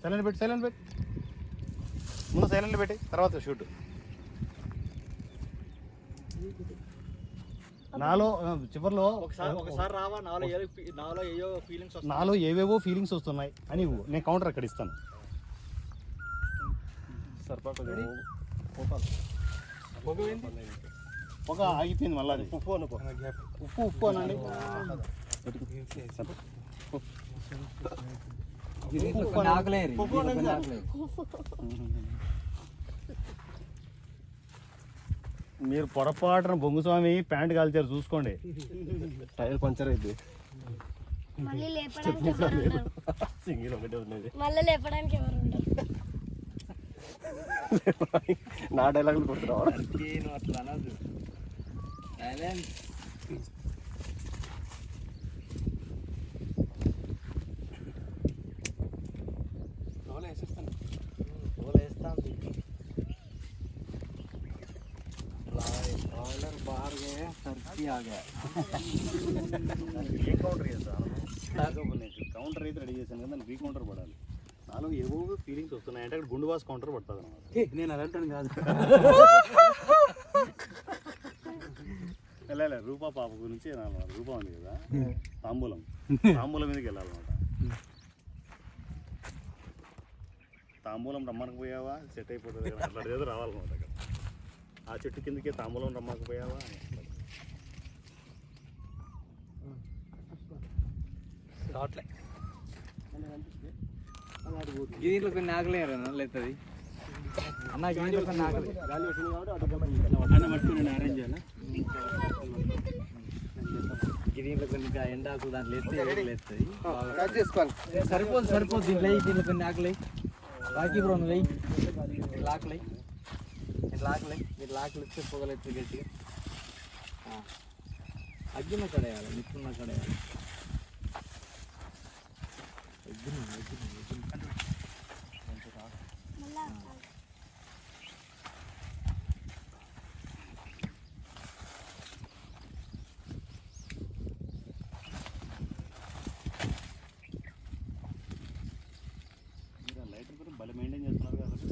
Silent పెట్టి ముందు silent పెట్టి తర్వాత షూట్. నాలో చివరిలో ఒకసారి రావా, నాలో ఏవేవో ఫీలింగ్స్ వస్తున్నాయి అని నేను కౌంటర్ అక్కడ ఇస్తాను. పొగ ఆగిపోయింది మళ్ళీ. అది ఉప్పు అనండి. మీరు పొరపాటున బొంగుస్వామి ప్యాంట్ కాల్చారు చూసుకోండి. టైర్ పంచర్ అయితే సింగిల్ ఒకటే ఉన్నది. నా డైలాగులు కొడుతున్నావు. కౌంటర్ అయితే రెడీ చేశాను కదా, రీ కౌంటర్ పడాలి. నాలో ఏవో ఫీలింగ్స్ వస్తున్నాయి అంటే అక్కడ గుండు వాస్ కౌంటర్ పడుతుంది అన్నమాట. నేను అలా అంటాను కాదు. వెళ్ళాలి రూపా పాప గురించి అన్నమాట. రూపా ఉంది కదా, తాంబూలం మీదకి వెళ్ళాలన్నమాట. తాంబూలం రమ్మనకపోయావా సెట్ అయిపోతుంది కదా, అట్లా ఏదో రావాలన్నమాట. అక్కడ ఆ చెట్టు కిందకి తాంబూలం రమ్మకపోయావా దీంట్లో కొన్ని ఆకలేరు అవుతుంది అన్న. దీంట్లో కొన్ని ఆకలి అరేంజ్ చేయాలి. దీంట్లో కొన్ని ఎండాకు దాంట్లో ఎత్తుంది. సరిపోదు దీంట్లో కొన్ని ఆకలి. బాకీ బ్రో నువ్వు వెయ్యి. ఇట్లా ఆకలి ఇస్తే పొగలు ఎత్తి గట్టిగా అగ్గిన కడేయాలి, నిప్పున్న కడేయాలి. లైటర్ కూడా భలే మెయింటైన్ చేస్తున్నారు కాబట్టి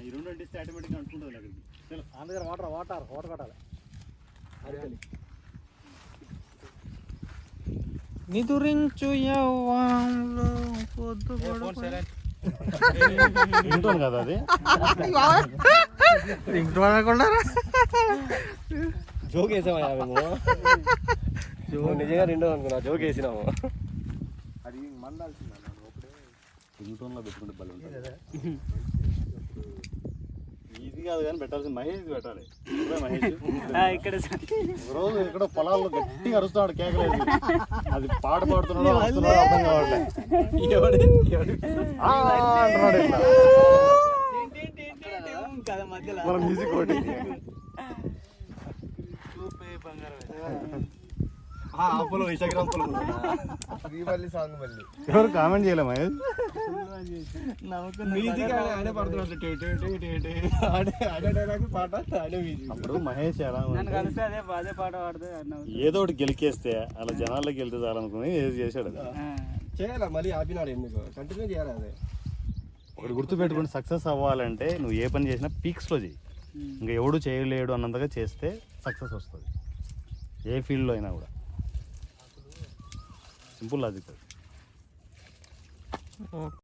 ఈ రెండు అంటిస్తే ఆటోమేటిక్గా అనుకుంటుంది అక్కడికి. అందుకని వాటర్ కొట్టాలి. నిదురించు వింటాను కదా అది. జోక్ వేసామయ్యా మేము. నిజంగా రెండో అనుకున్నా, జోక్ వేసినాము. అది మందాల్సిందా రింగ్టోన్లో పెట్టుకుంటే బలం ఉంటుంది. ఇది కాదు కానీ పెట్టాల్సింది మహేష్ పెట్టాలి. మహేష్ రోజు ఇక్కడ పొలాల్లో గట్టిగా అరుస్తున్నాడు, కేకలేదు. అది పాట పాడుతున్నాడు అర్థం కావట్లేదు. మన మ్యూజిక్ ఒకటి ఎవరు కామెంట్ చేయలే మహేష్. అప్పుడు మహేష్ ఎలా ఏదో ఒకటి గెలికేస్తే అలా జనాల్లోకి వెళ్తే చాలనుకుని ఏది చేశాడు. చేయాలా మళ్ళీ ఆపినాడు, ఎందుకు కంటిన్యూ చేయాలి. అదే ఒకటి గుర్తుపెట్టుకుని సక్సెస్ అవ్వాలంటే నువ్వు ఏ పని చేసినా పీక్స్లో చెయ్యి. ఇంకా ఎవడు చేయలేడు అన్నంతగా చేస్తే సక్సెస్ వస్తుంది ఏ ఫీల్డ్లో అయినా కూడా. Simple logic.